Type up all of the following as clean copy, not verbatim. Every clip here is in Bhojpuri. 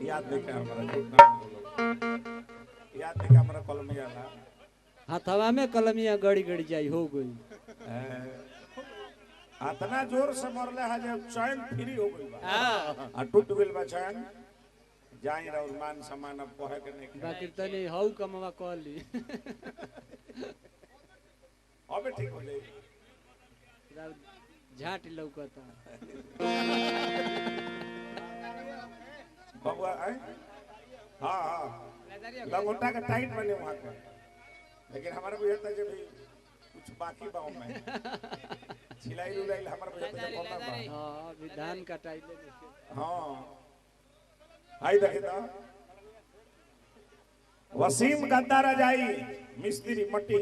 याद नहीं क्या हमारा झूठ ना बोलो याद नहीं क्या हमारा कलमिया ना हथवा में कलमिया गड़ी गड़ी जाई हो गई इतना जोर से मरले है जब चैन फ्री हो गई बा हां आ टूट गइल बा चैन जाई रहो मान सम्मान अब कहे के नहीं बाकी तनी हौ कमवा कहली अबे ठीक हो जाई झाट लौकता बबुआ आए हां हां लंगोटा का टाइट बने वहां का लेकिन हमारा को ये कि भाई कुछ बाकी बाव में छिलाई उलाई हमारा को ये कौन बा हां विधान कटाइले हां आई देखे तो वसीम गद्दार जाई मिस्त्री मट्टी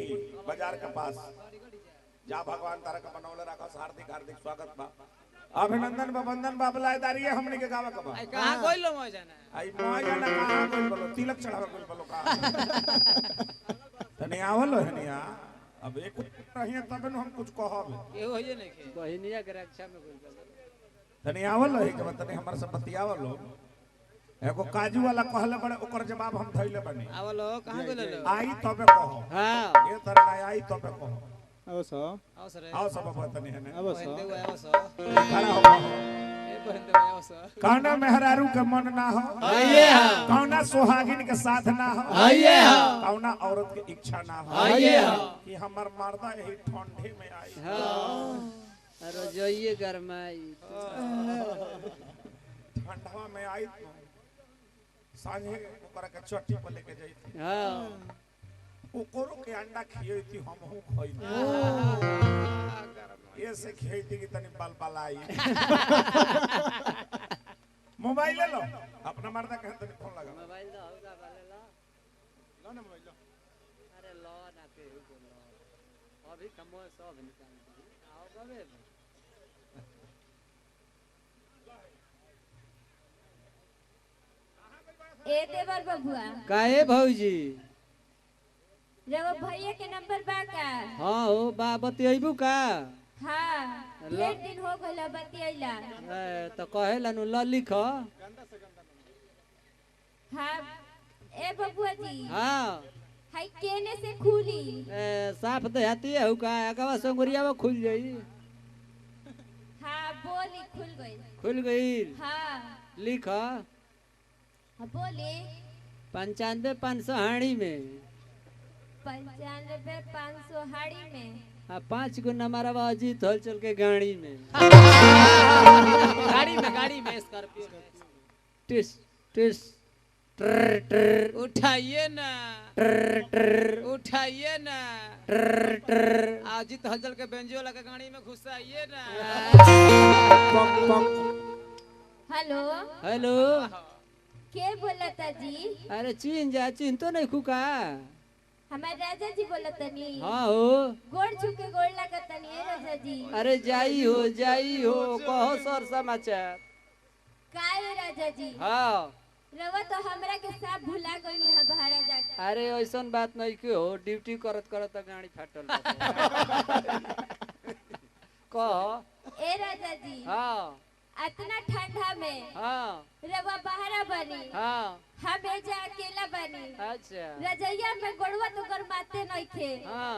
बाजार के पास जा भगवान तारा का बनौले रखा हार्दिक हार्दिक स्वागत बा अभिनंदन बा वंदन बा बलायदारी है हमनी के गावा का बा कहां कोइलो मो जाना आई मो जाना कहां कोई बोलो तिलक चढ़ावा कोई बोलो का तने आवल हनिया अब एक रहिए तब हम कुछ कहब ए होइए नहीं के बहिनिया के रक्षा में कोई बोलो तने आवल है के तने हमर से बतियावल एगो काजू वाला कहले बड़े ओकर जवाब हम धइले बनी आवलो कहां गेले आई तबे कहो हां ये तरह ना आई तबे कहो आओ सर आओ सब बतनी है आओ सर खड़ा हो ए बहन आओ सर कौना मेहरारू के मन ना हो आइए हां कौना सुहागिन के साथ ना हो आइए हां कौना औरत के इच्छा ना हो आइए हां कि हमर मर्दा यही ठंडे में आई हां अरे जोइए गरमाई ठंडवा में आई सांझे ओकरा के चट्टी पर लेके जाई हां ओकरो के अंडा खियोई थी हमहू खई ये से खियोई थी कि तनी बाल बाल आई मोबाइल ले लो अपना मर्दा कहे तनी फोन लगा मोबाइल दो होगा वाले लो ना मोबाइल लो अरे लो ना के लो अभी कमो सब निकाल दी आओ कबे ए देवर बबुआ काहे भौजी रवा भैया के नंबर बा का हां हो बा बतियबू का हां ढेर दिन हो गइला बतियैला तो कहेला नु ल लिख हां ए बबुआ जी हां हाय केने से खुली साफ देहाती है का अगवा संगुरिया में खुल जाई हां बोली खुल गई हां लिख हां बोली 95 हाड़ी में 95 500 हाड़ी में 5 गो नंबरवा अजीत हल चल के गाड़ी में गाड़ी में स्कॉर्पियो टिस टिस ट्र ट्र उठाइए ना ट्र ट्र उठाइए ना ट्र ट्र अजीत हलचल के बेंजो वाला के गाड़ी में घुसाइए ना हेलो हेलो के बोलता जी अरे चिन तो नहीं खुका हमारे राजा जी बोलतनी हां हो गोड़ छुके गोड़ लगतनी ए राजा जी अरे जाई हो कहो सर समाचार काय राजा जी हां रवा तो हमरा के सब भुला गइनी है बहारा जाके अरे ऐसन बात नहीं के हो ड्यूटी करत गाड़ी फाटल कह ए राजा जी हां इतना ठंडा में हां रवा बहारा बनी हां हम एजा अकेला बनी अच्छा रजैया में गोड़वा तो गरमाते नहीं थे हां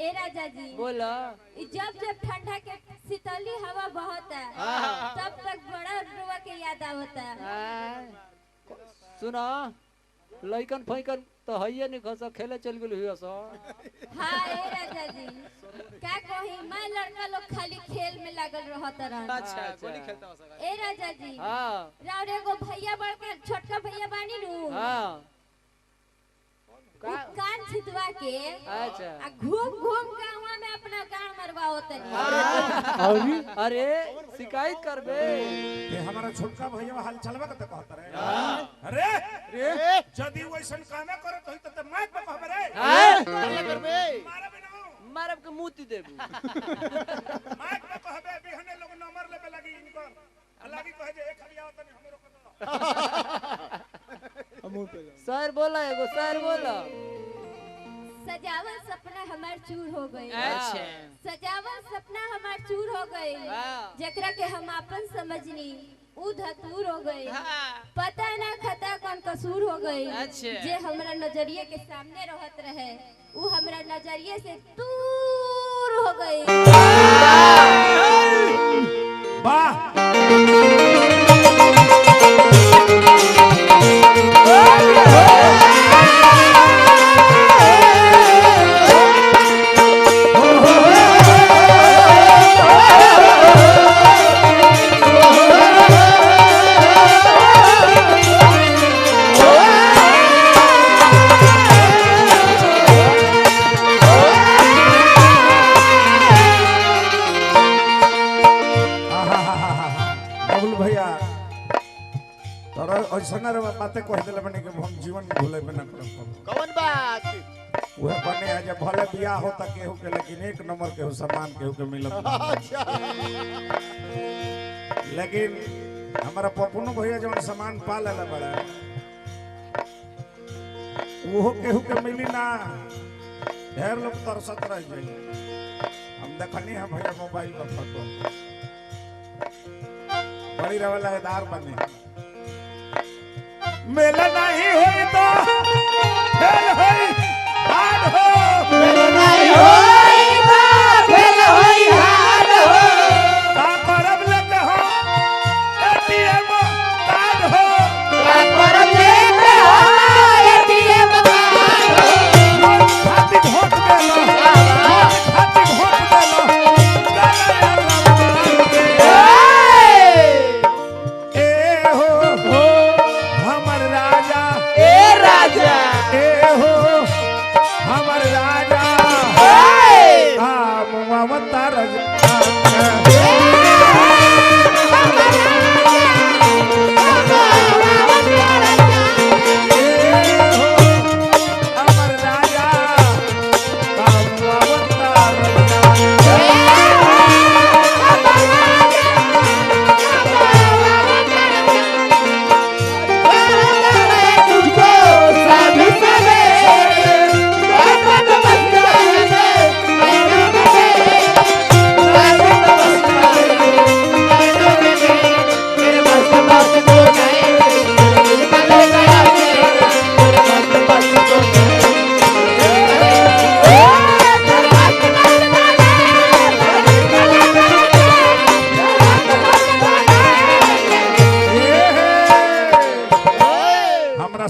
ए राजा जी बोला जब ठंडा के शीतली हवा बहता तब तक बड़ा रुआ के याद आवता सुना लइकन फइकन तो हइए नहीं खस खेले चल गेल हुआ सो हां ए राजा जी का कही मैं लड़का लोग खाली खेल में लागल रहत रहन अच्छा गोली खेलता हो सका ए राजा जी हां राव एगो भैया बड़का छोटका भैया बानी नु हां कान छिदवा के अच्छा आ घूम गांव में अपना कान मरवाओ तनी अरे शिकायत करबे ते हमारा छोटका भैया हाल चलबा के कहत रे अरे जदी वैसन कामे करत होई त माइक पे कहबे रे करबे मारबे ना मारब के मुती देबू माइक पे कहबे बिहने लोग नंबर लेबे लगी इनकर लगी कहे जे एक खलिया तनी हमरो के सर बोला एगो सर बोला सजावल सपना हमार चूर हो गए अच्छा सजावल सपना हमार चूर हो गए जकरा के हम अपन समझनी उ धतूर हो गए पता ना खता कौन कसूर हो गई अच्छा। जे हमरा नजरिए के सामने रहत रहे वो हमरा नजरिए से दूर हो गई। वाह भैया तोरा ऐसा बातें कह दिले बने कि हम जीवन में भूले ना करब। कौन बात वह बने है जब भले बियाह होता केहू के लेकिन एक नंबर केहू सम्मान केहू के मिलत ना। अच्छा लेकिन हमारा पपुनो भैया जब सम्मान पा लेला बड़ा वो केहू के मिली ना ढेर लोग तरसत रह जाए। हम देखनी है भैया मोबाइल पर फोटो बड़ी रवलादार बने मेला नहीं होई तो फेल होई हाड हो मेला नहीं होई तो फेल होई हाड हो का करब लेके हो एटीएम कार्ड हो का करब लेके हो एटीएम कार्ड हो खाती वोट देलो खाती वोट देलो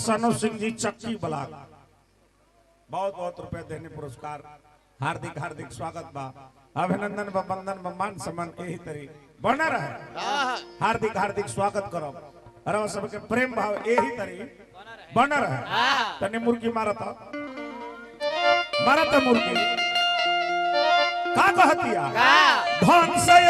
सनु सिंह जी चक्की ब्लॉक बहुत बहुत रुपए देने पुरस्कार हार्दिक हार्दिक स्वागत बा अभिनंदन बा वंदन बा मान सम्मान यही तरी बना रहे हार्दिक हार्दिक स्वागत करो अरे सबके प्रेम भाव यही तरी बना रहे तने मुर्गी मारता मुर्गी का कहतिया धन से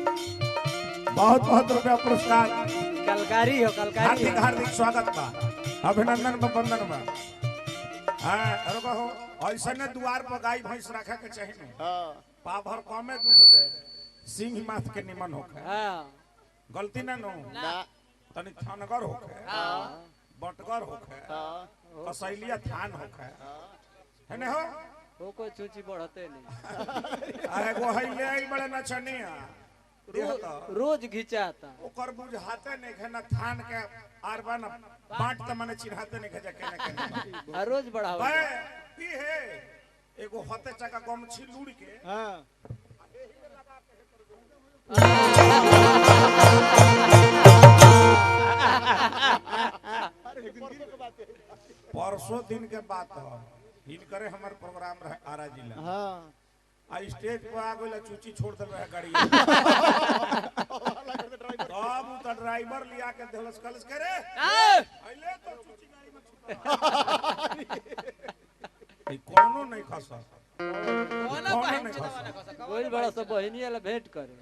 बहुत बहुत रुपया पुरस्कार कलकारी हो कलकारी हार्दिक हार्दिक स्वागत बा अभिनंदन बा वंदन बा। हां रुको हो ऐसा ने द्वार पर गाय भैंस रखे के चाहिए न हां पा भर कमे दूध दे सिंह माथ के निमन होखे हां गलती ना नो ना तनी थानगर होखे हां बटगर होखे हां कसैलिया थान होखे है ने हो कोई चूची बढ़ते नहीं अरे वो हइले आई बड़े नचनिया रोज घिचाता ओकर बुझाते नहीं है ना थान के आरबा ना बाट त माने चिन्हाते नहीं खजा केने केने रोज बढ़ावा ई है एगो हते चका गमछी लूड़ के हां परसों दिन के बात है इनकरे हमार प्रोग्राम रहे आरा जिला हां आ स्टेज पर आ गइला चूची छोड़ दे रहे गाड़ी तब तो ड्राइवर लिया के देलस कलस करे आइले तो चूची गाड़ी में छुपा ई कोनो नहीं खसा कोनो नहीं खसा कोई बड़ा सब बहिनी वाला भेंट करे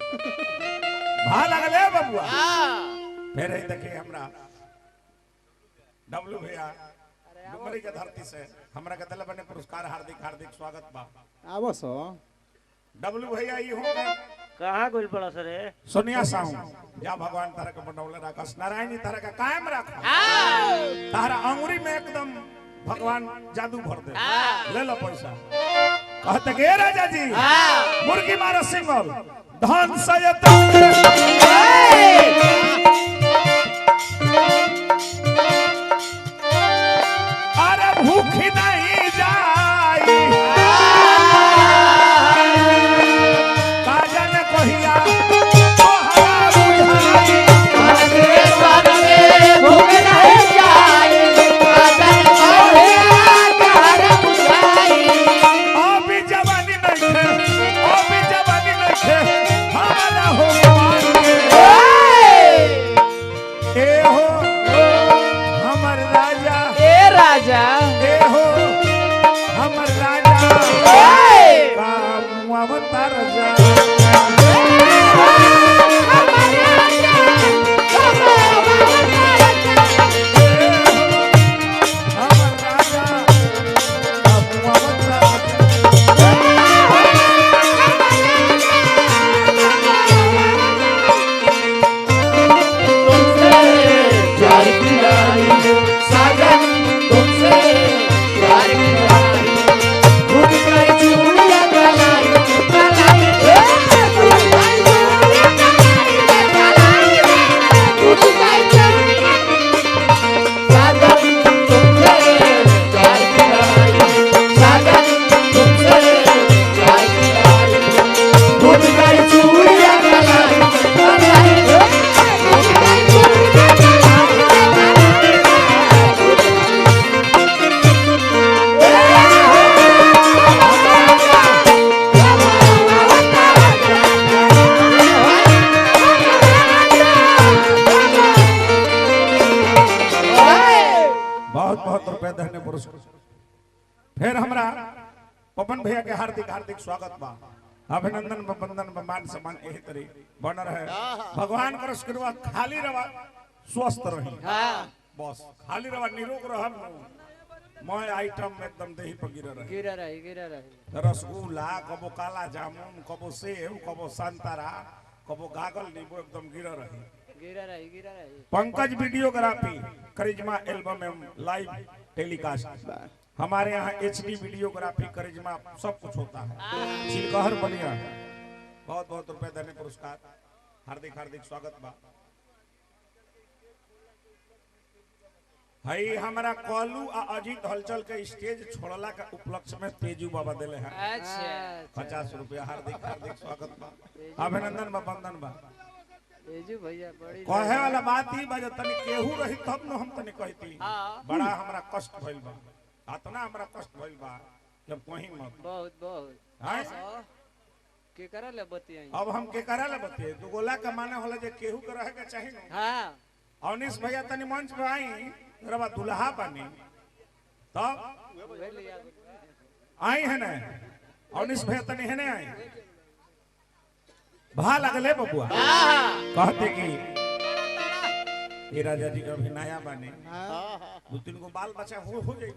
भा लगले बबुआ फिर ही देखे हमरा डब्लू भैया डुमरी के धरती से हमरा के दिल बने पुरस्कार हार्दिक हार्दिक स्वागत बा आवो सो डब्लू भैया ई हो कहां गोल पड़ा सर सोनिया साहू या भगवान तारा के बनौले राखस नारायण जी तारा का कायम राखो तारा अंगुरी में एकदम भगवान जादू भर दे ले लो पैसा कहते के राजा जी मुर्गी मारो सिंगल धन सयत अरे भूखी नहीं जाई काजा ने कहिया फिर हमरा पवन भैया के हार्दिक हार्दिक स्वागत बा अभिनंदन वंदन मान सम्मान एही तरी बन रहे भगवान कर कृपा खाली रवा स्वस्थ रही बस खाली रवा निरोग रहब मैं आइटम में एकदम देही पर गिर रही रसगुल्ला कबो काला जामुन कबो सेव कबो संतरा कबो गागल नींबू एकदम गिर रही पंकज वीडियोग्राफी करिश्मा एल्बम में लाइव टेलीकास्ट हमारे यहाँ HD वीडियोग्राफी करिश्मा सब कुछ होता है चिलकहर बलिया बहुत बहुत रुपए देने पुरस्कार हार्दिक हार्दिक स्वागत बा हई हमारा कॉलू आ अजीत हलचल के स्टेज छोड़ला के उपलक्ष्य में तेजू बाबा दिले हैं 50 रुपया हार्दिक हार्दिक स्वागत बा अभिनंदन बा वंदन बा तेजू भैया बड़ी कहे वाला बात ही बा तनी केहू रही तब न हम तनी कहती बड़ा हमरा कष्ट भइल बा इतना हमरा कष्ट भइल बा जब कहीं मत बहुत के करा ले बतियाई अब हम के करा ले बतियाई दो गोला का माने होला जे केहू के रहे के चाहिए हां अवनीश भैया तनी मंच पे आई रवा दुल्हा बनी तब आई है ना अवनीश भैया तनी है ना आई भा लगले बबुआ कहते कि ये राजा जी अभी नया बने दो तीन को बाल बच्चा हो जाए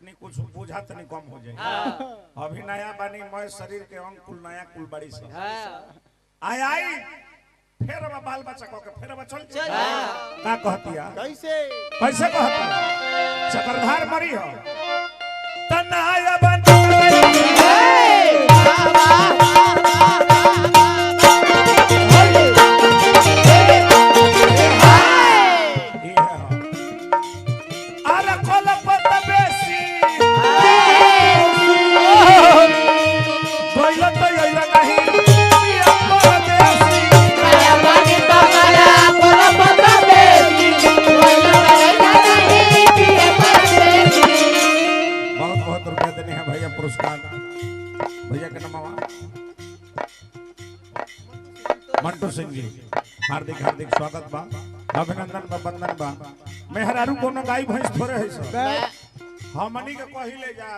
नहीं कुछ बोझा तो नहीं कम हो जाए अभी नया बनी मैं शरीर के अंग कुल नया कुल बड़ी सब आई फिर अब बाल बच्चा को फिर अब चल का कहतिया कैसे कहतिया चक्रधार मरी हो तनाया बन भैया के नाम मंटू सिंह जी हार्दिक हार्दिक स्वागत बा अभिनंदन बा वंदन बा मेहरारू कोनो गाय भैंस थोड़े है सब हमनी के कहिले जा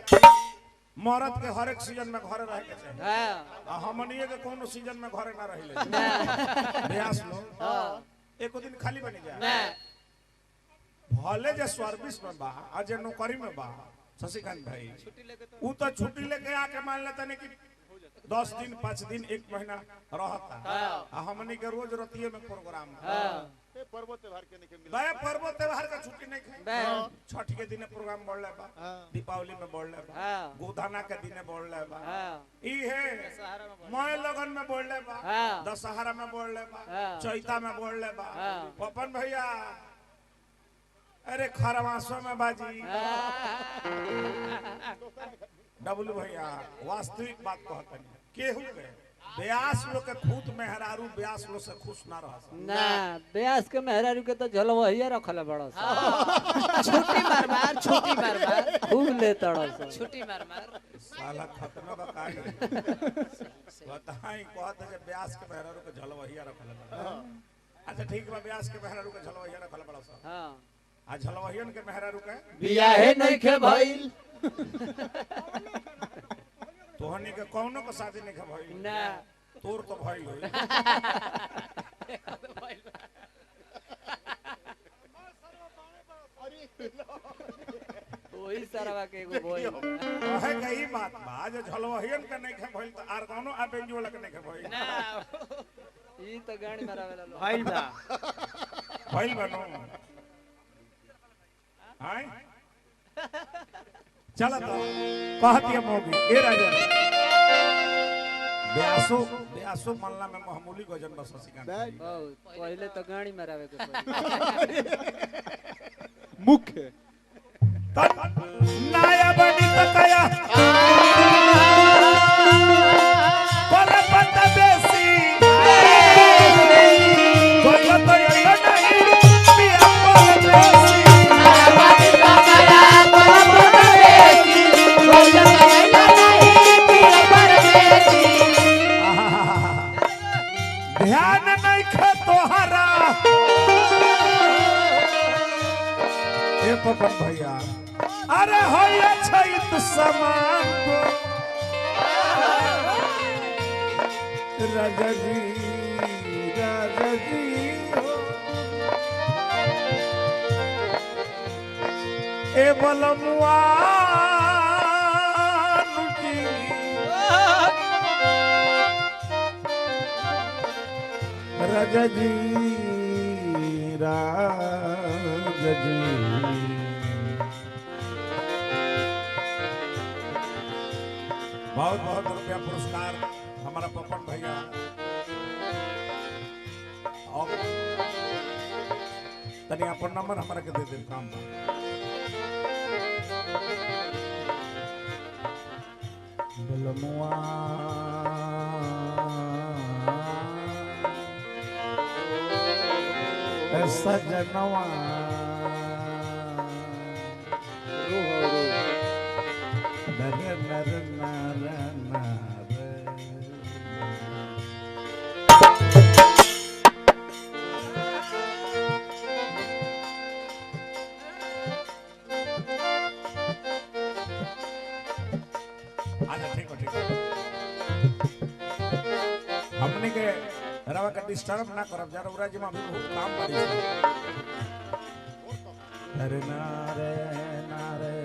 मरद के हर एक सीजन में घरे रहे के चाहिए हमनी के कोनो सीजन में घरे ना रहिले ब्यास लो एको दिन खाली बनी जा भले जे सर्विस में बा आज नौकरी में बा शशिकांत भाई वो तो छुट्टी लेके आके मान लेता नहीं कि 10 दिन 5 दिन 1 महीना रहता आ हमनी के रोज रतिये में प्रोग्राम पर्व त्योहार के नहीं मिला बे पर्व त्योहार का छुट्टी नहीं खाई छठ के दिन प्रोग्राम बढ़ले बा दीपावली में बढ़ले बा गोधाना के दिन बढ़ले बा ई है मय लगन में बढ़ले बा दशहरा में बढ़ले बा चैता में बढ़ले बा पपन भैया अरे खरवासो में बाजी डब्लू भैया वास्तविक बात कहतनी केहू के ब्यास लोग के खूत मेहरारू ब्यास लोग से खुश ना रह ना ब्यास के मेहरारू के तो झलवहिया रखले बड़ा छुट्टी मार मार खूब ले तड़स छुट्टी मार मार साला खत्म बकाई बताई कहत जे ब्यास के मेहरारू के झलवहिया रखले अच्छा ठीक बा ब्यास के मेहरारू के झलवहिया रखले बड़ा हां आ झलवहियन के मेहरारू के बियाहे नहीं के भइल तोहनी के कौनो के शादी नहीं भइल ना तोर तो भइल होई वही सरवा के एगो भइल है कई बात बा जे झलवहियन के नहीं भइल त आर कौनो आबेंजो वाला के नहीं भइल ना ई तो गाड़ी मारावेला भइल बनो हाय चला तो कहती है मोगी ए राजा ब्यासो मल्ला में मामूली गजन बस सिकान पहले तो गाड़ी मारावे के मुख्य नाया बनी तकया पर पत बेसी तो यो नहीं पिया पर बेसी नाया बनी तकया पर पत बेसी तो यो नहीं पिया पर बेसी ध्यान नहीं खे तोहरा ए पपन भैया अरे होया छैत समान को राजा जी हो ए बलमुआ नुकी राजा जी बहुत बहुत रुपया पुरस्कार हमारा पपन भैया और तनी अपन नंबर हमारा के दे दे काम बलमुआ सजनवा नर नर नर नर अच्छा ठीक है हमने के रवा का डिस्टर्ब ना करब जरा उरा जी में अभी बहुत काम बारी अरे नारे नारे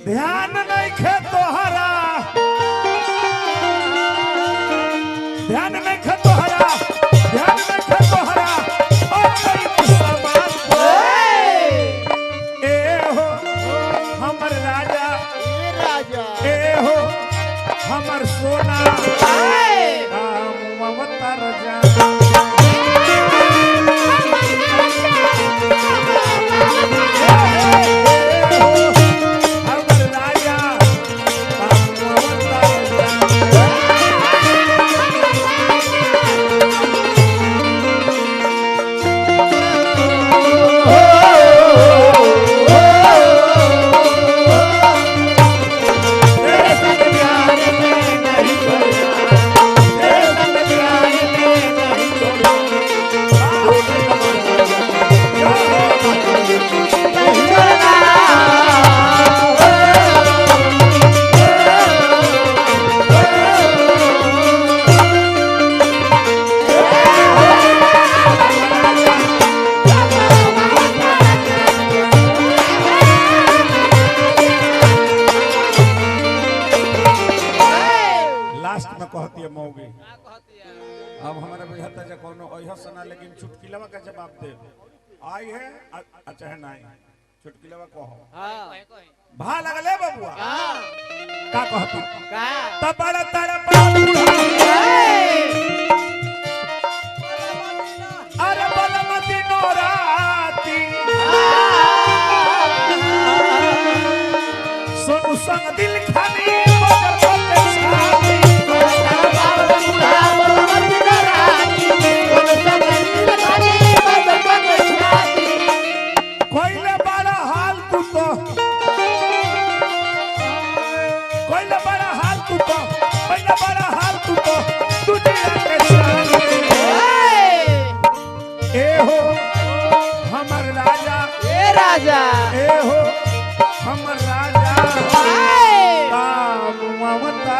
ध्यान नहीं खे तोहरा ध्यान नहीं खे तोहरा ध्यान नहीं खे तोहरा ओ कई समान को ए हो हमर राजा ए हो हमर सोना ममता राजा हमर राजा है तो कोनो ओह सना लेकिन चुटकिलवा का जवाब दे आई है अच्छा है नहीं चुटकिलवा कहो हां भा लगले बबुआ हां का कहता का तबड़ तड़प अरे बलमती नोराती सोनू संग दिल खानी मगर बोले छाती कोइले बड़ा हाल तू तो कोइले बड़ा हाल तू तो कोइले बड़ा हाल तू तो दुनिया के सामने ए हो हमर राजा ए राजा ए हो हमर राजा का ममता